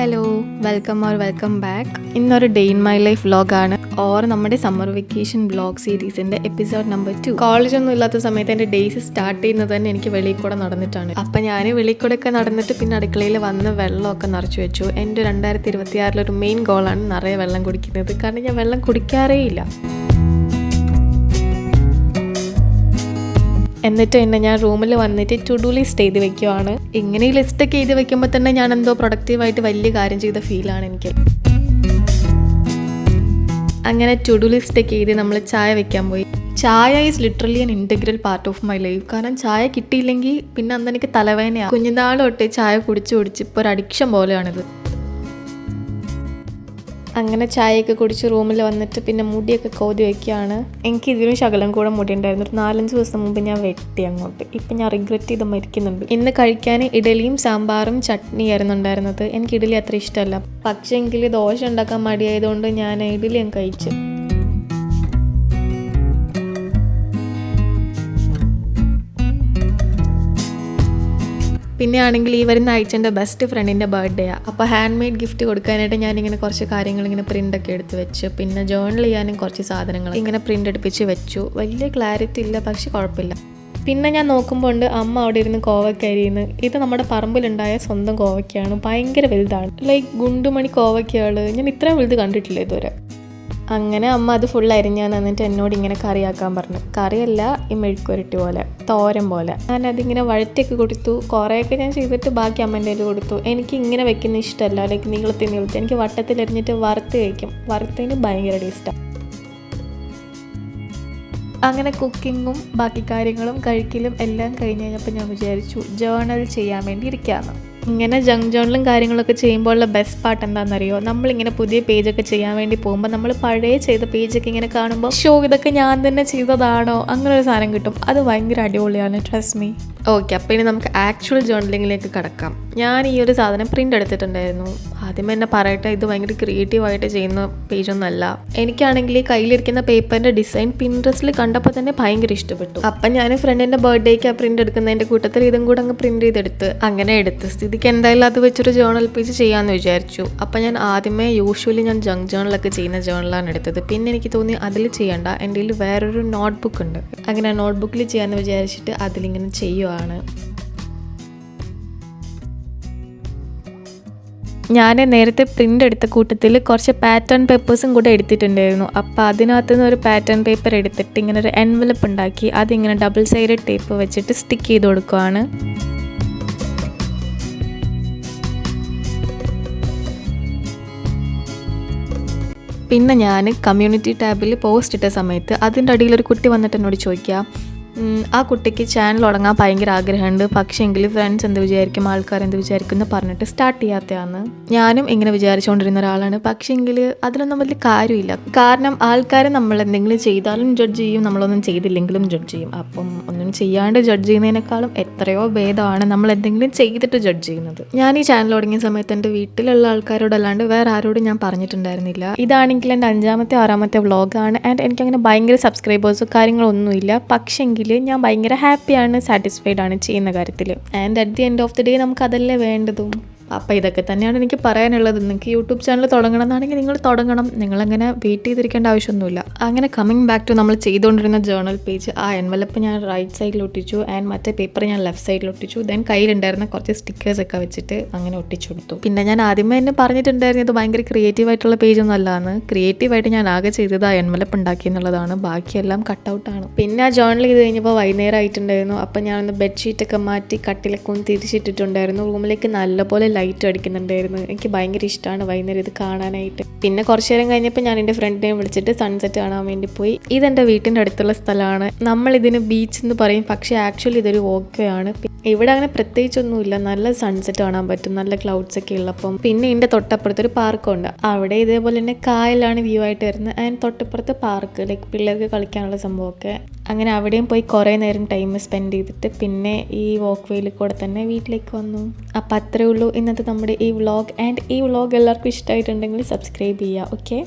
Hello, welcome back. ഇന്നൊരു day in my life വ്ളോഗാണ് or നമ്മുടെ സമ്മർ വെക്കേഷൻ വ്ളോഗ് സീരീസിന്റെ എപ്പിസോഡ് നമ്പർ 2. കോളേജൊന്നും ഇല്ലാത്ത സമയത്ത് എൻ്റെ ഡേയ്സ് സ്റ്റാർട്ട് ചെയ്യുന്നത് തന്നെ എനിക്ക് വെളിയിൽ കൂടെ നടന്നിട്ടാണ്. അപ്പം ഞാൻ വെളിയിൽ കൂടെ ഒക്കെ നടന്നിട്ട് പിന്നെ അടുക്കളയിൽ വന്ന് വെള്ളമൊക്കെ നിറച്ച് വെച്ചു. എൻ്റെ 2026 ഒരു മെയിൻ ഗോളാണ് നിറയെ വെള്ളം കുടിക്കുന്നത്. കാരണം ഞാൻ വെള്ളം കുടിക്കാറേ ഇല്ല. എന്നിട്ട് തന്നെ ഞാൻ റൂമിൽ വന്നിട്ട് ടു ഡു ലിസ്റ്റ് എഴുതി വെക്കുവാണ്. ഇങ്ങനെ ഈ ലിസ്റ്റൊക്കെ എഴുതി വെക്കുമ്പോൾ തന്നെ ഞാൻ എന്തോ പ്രൊഡക്റ്റീവായിട്ട് വലിയ കാര്യം ചെയ്ത ഫീലാണ് എനിക്ക്. അങ്ങനെ ടു ഡു ലിസ്റ്റൊക്കെ എഴുതി നമ്മൾ ചായ വെക്കാൻ പോയി. ചായ is literally an integral part of my life. കാരണം ചായ കിട്ടിയില്ലെങ്കിൽ പിന്നെ അന്ന് എനിക്ക് തലവേദനയാണ്. കുഞ്ഞുനാൾ തൊട്ട് ചായ കുടിച്ച് ഇപ്പോൾ ഒരു അഡിക്ഷൻ പോലെയാണിത്. അങ്ങനെ ചായയൊക്കെ കുടിച്ച് റൂമിൽ വന്നിട്ട് പിന്നെ മുടിയൊക്കെ കോതി വയ്ക്കുകയാണ്. എനിക്ക് ഇതിനും ശകലം കൂടെ മുടി ഉണ്ടായിരുന്നു. ഒരു 4-5 ദിവസം മുമ്പ് ഞാൻ വെട്ടി അങ്ങോട്ട്. ഇപ്പം ഞാൻ റിഗ്രറ്റ് ചെയ്ത് മരിക്കുന്നുണ്ട്. ഇന്ന് കഴിക്കാൻ ഇഡലിയും സാമ്പാറും ചട്നിയായിരുന്നു ഉണ്ടായിരുന്നത്. എനിക്ക് ഇഡലി അത്ര ഇഷ്ടമല്ല. പക്ഷേ എങ്കിൽ ദോശ ഉണ്ടാക്കാൻ മടിയായതുകൊണ്ട് ഞാൻ ഇഡലി ഞാൻ കഴിച്ചു. പിന്നെ ആണെങ്കിൽ ഈ വരുന്ന ആഴ്ച എൻ്റെ ബെസ്റ്റ് ഫ്രണ്ടിൻ്റെ ബർത്ത്ഡേയാണ്. അപ്പോൾ ഹാൻഡ് മെയ്ഡ് ഗിഫ്റ്റ് കൊടുക്കാനായിട്ട് ഞാനിങ്ങനെ കുറച്ച് കാര്യങ്ങൾ ഇങ്ങനെ പ്രിൻ്റൊക്കെ എടുത്ത് വെച്ച്, പിന്നെ ജേർണൽ ചെയ്യാനും കുറച്ച് സാധനങ്ങൾ ഇങ്ങനെ പ്രിൻ്റ് എടുപ്പിച്ച് വെച്ചു. വലിയ ക്ലാരിറ്റി ഇല്ല, പക്ഷെ കുഴപ്പമില്ല. പിന്നെ ഞാൻ നോക്കുമ്പോൾ ഉണ്ട് അമ്മ അവിടെ ഇരുന്ന് കോവയ്ക്ക അരിയുന്നു. ഇത് നമ്മുടെ പറമ്പിലുണ്ടായ സ്വന്തം കോവയ്ക്കയാണ്. ഭയങ്കര വലുതാണ്. ലൈക്ക് ഗുണ്ടുമണി കോവയ്ക്കകൾ ഞാൻ ഇത്രയും വലുത് കണ്ടിട്ടില്ല ഇതുവരെ. അങ്ങനെ അമ്മ അത് ഫുൾ അരിഞ്ഞാൽ എന്നിട്ട് എന്നോട് ഇങ്ങനെ കറിയാക്കാൻ പറഞ്ഞു. കറിയല്ല, ഈ മെഴുക്കുരട്ടി പോലെ, തോരൻ പോലെ. ഞാനതിങ്ങനെ വഴറ്റിയൊക്കെ കൊടുത്തു. കുറേയൊക്കെ ഞാൻ ചെയ്തിട്ട് ബാക്കി അമ്മേൻ്റെ കയ്യിൽ കൊടുത്തു. എനിക്ക് ഇങ്ങനെ വെക്കുന്ന ഇഷ്ടമല്ല. ലൈക്ക് നീളത്തിൽ എനിക്ക് വട്ടത്തിലരിഞ്ഞിട്ട് വറുത്ത് കഴിക്കും. വറുത്തതിന് ഭയങ്കര ടേസ്റ്റാണ്. അങ്ങനെ കുക്കിങ്ങും ബാക്കി കാര്യങ്ങളും കഴിക്കലും എല്ലാം കഴിഞ്ഞ് കഴിഞ്ഞപ്പോൾ ഞാൻ വിചാരിച്ചു ജേർണൽ ചെയ്യാൻ വേണ്ടി ഇരിക്കാമെന്ന്. ഇങ്ങനെ ജങ്ക് ജേർണലും കാര്യങ്ങളൊക്കെ ചെയ്യുമ്പോഴുള്ള ബെസ്റ്റ് പാർട്ട് എന്താണെന്നറിയോ? നമ്മളിങ്ങനെ പുതിയ പേജൊക്കെ ചെയ്യാൻ വേണ്ടി പോകുമ്പോൾ നമ്മൾ പഴയ ചെയ്ത പേജൊക്കെ ഇങ്ങനെ കാണുമ്പോൾ ഇതൊക്കെ ഞാൻ തന്നെ ചെയ്തതാണോ അങ്ങനെ ഒരു സാധനം കിട്ടും. അത് ഭയങ്കര അടിപൊളിയാണ്, ട്രസ്റ്റ് മീ. ഓക്കെ, അപ്പോൾ ഇനി നമുക്ക് ആക്ച്വൽ ജേർണലിങ്ങിലേക്ക് കടക്കാം. ഞാൻ ഈ ഒരു സാധനം പ്രിൻ്റ് എടുത്തിട്ടുണ്ടായിരുന്നു. ആദ്യം തന്നെ പറയട്ടെ, ഇത് ഭയങ്കര ക്രിയേറ്റീവായിട്ട് ചെയ്യുന്ന പേജൊന്നുമല്ല. എനിക്കാണെങ്കിൽ ഈ കയ്യിലിരിക്കുന്ന പേപ്പറിൻ്റെ ഡിസൈൻ പിൻട്രസ്റ്റിൽ കണ്ടപ്പോൾ തന്നെ ഭയങ്കര ഇഷ്ടപ്പെട്ടു. അപ്പം ഞാൻ ഫ്രണ്ടിൻ്റെ ബർത്ത്ഡേക്ക് ആ പ്രിൻ്റ് എടുക്കുന്നതിൻ്റെ കൂട്ടത്തിൽ ഇതും കൂടെ അങ്ങ് പ്രിൻ്റ് ചെയ്തെടുത്ത്. അങ്ങനെ എടുത്ത് സ്ഥിതിക്ക് എന്തായാലും അത് വെച്ചൊരു ജേർണൽ പേജ് ചെയ്യാമെന്ന് വിചാരിച്ചു. അപ്പം ഞാൻ ആദ്യമേ യൂഷ്വലി ഞാൻ ജങ്ക് ജേർണലൊക്കെ ചെയ്യുന്ന ജേർണലാണ് എടുത്തത്. പിന്നെ എനിക്ക് തോന്നി അതിൽ ചെയ്യണ്ട, എൻ്റെ കയ്യിൽ വേറൊരു നോട്ട്ബുക്ക് ഉണ്ട്. അങ്ങനെ നോട്ട്ബുക്കിൽ ചെയ്യാമെന്ന് വിചാരിച്ചിട്ട് അതിലിങ്ങനെ ചെയ്യുവാണ്. ഞാൻ നേരത്തെ പ്രിൻ്റ് എടുത്ത കൂട്ടത്തിൽ കുറച്ച് പാറ്റേൺ പേപ്പേഴ്സും കൂടെ എടുത്തിട്ടുണ്ടായിരുന്നു. അപ്പോൾ അതിനകത്ത് നിന്ന് ഒരു പാറ്റേൺ പേപ്പർ എടുത്തിട്ട് ഇങ്ങനെ ഒരു എൻവലപ്പ് ഉണ്ടാക്കി അതിങ്ങനെ ഡബിൾ സൈഡഡ് ടേപ്പ് വെച്ചിട്ട് സ്റ്റിക്ക് ചെയ്ത് കൊടുക്കുവാണ്. പിന്നെ ഞാൻ കമ്മ്യൂണിറ്റി ടാബിൽ പോസ്റ്റ് ഇട്ട സമയത്ത് അതിൻ്റെ അടിയിലൊരു കുട്ടി വന്നിട്ട് എന്നോട് ചോദിക്കുക, ആ കുട്ടിക്ക് ചാനൽ തുടങ്ങാൻ ഭയങ്കര ആഗ്രഹമുണ്ട്, പക്ഷേ എങ്കിൽ ഫ്രണ്ട്സ് എന്ത് വിചാരിക്കും, ആൾക്കാർ എന്ത് വിചാരിക്കും എന്ന് പറഞ്ഞിട്ട് സ്റ്റാർട്ട് ചെയ്യാത്തതാണ്. ഞാനും ഇങ്ങനെ വിചാരിച്ചുകൊണ്ടിരുന്ന ഒരാളാണ്. പക്ഷേ എങ്കിൽ അതിലൊന്നും വലിയ കാര്യമില്ല. കാരണം ആൾക്കാർ നമ്മൾ എന്തെങ്കിലും ചെയ്താലും ജഡ്ജ് ചെയ്യും, നമ്മളൊന്നും ചെയ്തില്ലെങ്കിലും ജഡ്ജ് ചെയ്യും. അപ്പം ഒന്നും ചെയ്യാണ്ട് ജഡ്ജ് ചെയ്യുന്നതിനേക്കാളും എത്രയോ ഭേദമാണ് നമ്മൾ എന്തെങ്കിലും ചെയ്തിട്ട് ജഡ്ജ് ചെയ്യുന്നത്. ഞാൻ ഈ ചാനൽ തുടങ്ങിയ സമയത്ത് എൻ്റെ വീട്ടിലുള്ള ആൾക്കാരോടല്ലാണ്ട് വേറെ ആരോടും ഞാൻ പറഞ്ഞിട്ടുണ്ടായിരുന്നില്ല. ഇതാണെങ്കിൽ എൻ്റെ 5ാമത്തെ 6ാമത്തെ വ്ളോഗാണ്. ആൻഡ് എനിക്കങ്ങനെ ഭയങ്കര സബ്സ്ക്രൈബേഴ്സോ കാര്യങ്ങളൊന്നുമില്ല. പക്ഷെങ്കിൽ ഞാൻ ഭയങ്കര ഹാപ്പിയാണ്, സാറ്റിസ്ഫൈഡ് ആണ് ചെയ്യുന്ന കാര്യത്തിൽ. And at the end of the day നമുക്ക് അതല്ലേ വേണ്ടതും. അപ്പോൾ ഇതൊക്കെ തന്നെയാണ് എനിക്ക് പറയാനുള്ളത്. നിങ്ങൾക്ക് യൂട്യൂബ് ചാനൽ തുടങ്ങണം എന്നാണെങ്കിൽ നിങ്ങൾ തുടങ്ങണം. നിങ്ങളങ്ങനെ വെയിറ്റ് ചെയ്തിരിക്കേണ്ട ആവശ്യമൊന്നുമില്ല. അങ്ങനെ കമ്മിങ് ബാക്ക് ടു നമ്മൾ ചെയ്തുകൊണ്ടിരുന്ന ജേർണൽ പേജ്, ആ എൻവലപ്പ് ഞാൻ റൈറ്റ് സൈഡിൽ ഒട്ടിച്ചു ആൻഡ് മറ്റേ പേപ്പർ ഞാൻ ലെഫ്റ്റ് സൈഡിൽ ഒട്ടിച്ചു. ദെൻ കയ്യിലുണ്ടായിരുന്ന കുറച്ച് സ്റ്റിക്കേഴ്സൊക്കെ വെച്ചിട്ട് അങ്ങനെ ഒട്ടിച്ചു കൊടുത്തു. പിന്നെ ഞാൻ ആദ്യമേ തന്നെ പറഞ്ഞിട്ടുണ്ടായിരുന്നു ഇത് ഭയങ്കര ക്രിയേറ്റീവായിട്ടുള്ള പേജൊന്നും അല്ലാന്ന്. ക്രിയേറ്റീവായിട്ട് ഞാൻ ആകെ ചെയ്തത് ആ എൻവലപ്പ് ഉണ്ടാക്കി എന്നുള്ളതാണ്. ബാക്കിയെല്ലാം കട്ടൗട്ടാണ്. പിന്നെ ആ ജേർണൽ ചെയ്ത് കഴിഞ്ഞപ്പോൾ വൈകുന്നേരം ആയിട്ടുണ്ടായിരുന്നു. അപ്പം ഞാനൊന്ന് ബെഡ്ഷീറ്റൊക്കെ മാറ്റി കട്ടിലൊക്കെ ഒന്ന് തിരിച്ചിട്ടിട്ടുണ്ടായിരുന്നു. റൂമിലേക്ക് നല്ലപോലെ ലൈറ്റ് അടിക്കുന്നുണ്ടായിരുന്നു. എനിക്ക് ഭയങ്കര ഇഷ്ടമാണ് വൈകുന്നേരം ഇത് കാണാനായിട്ട്. പിന്നെ കുറച്ച് നേരം കഴിഞ്ഞപ്പോൾ ഞാൻ എൻ്റെ ഫ്രണ്ടിനെ വിളിച്ചിട്ട് സൺസെറ്റ് കാണാൻ വേണ്ടി പോയി. ഇതെൻ്റെ വീട്ടിൻ്റെ അടുത്തുള്ള സ്ഥലമാണ്. നമ്മളിതിന് ബീച്ച് എന്ന് പറയും, പക്ഷേ ആക്ച്വലി ഇതൊരു വോക്ക് ആണ്. ഇവിടെ അങ്ങനെ പ്രത്യേകിച്ചൊന്നുമില്ല. നല്ല സൺസെറ്റ് കാണാൻ പറ്റും, നല്ല ക്ലൗഡ്സ് ഒക്കെ ഉള്ളപ്പം. പിന്നെ ഇതിൻ്റെ തൊട്ടപ്പുറത്തൊരു പാർക്കുണ്ട്. അവിടെ ഇതേപോലെ തന്നെ കായലാണ് വ്യൂ ആയിട്ട് വരുന്നത്. ആൻഡ് തൊട്ടപ്പുറത്ത് പാർക്ക്, ലൈക്ക് പിള്ളേർക്ക് കളിക്കാനുള്ള സംഭവമൊക്കെ. അങ്ങനെ അവിടെയും പോയി കുറേ നേരം ടൈം സ്പെൻഡ് ചെയ്തിട്ട് പിന്നെ ഈ വോക്ക് വേയിൽ കൂടെ തന്നെ വീട്ടിലേക്ക് വന്നു. അപ്പം അത്രേ ഉള്ളൂ ഇന്നത്തെ നമ്മുടെ ഈ വ്ളോഗ്. ആൻഡ് ഈ വ്ളോഗ് എല്ലാവർക്കും ഇഷ്ടമായിട്ടുണ്ടെങ്കിൽ സബ്സ്ക്രൈബ് ചെയ്യുക. ഓക്കെ.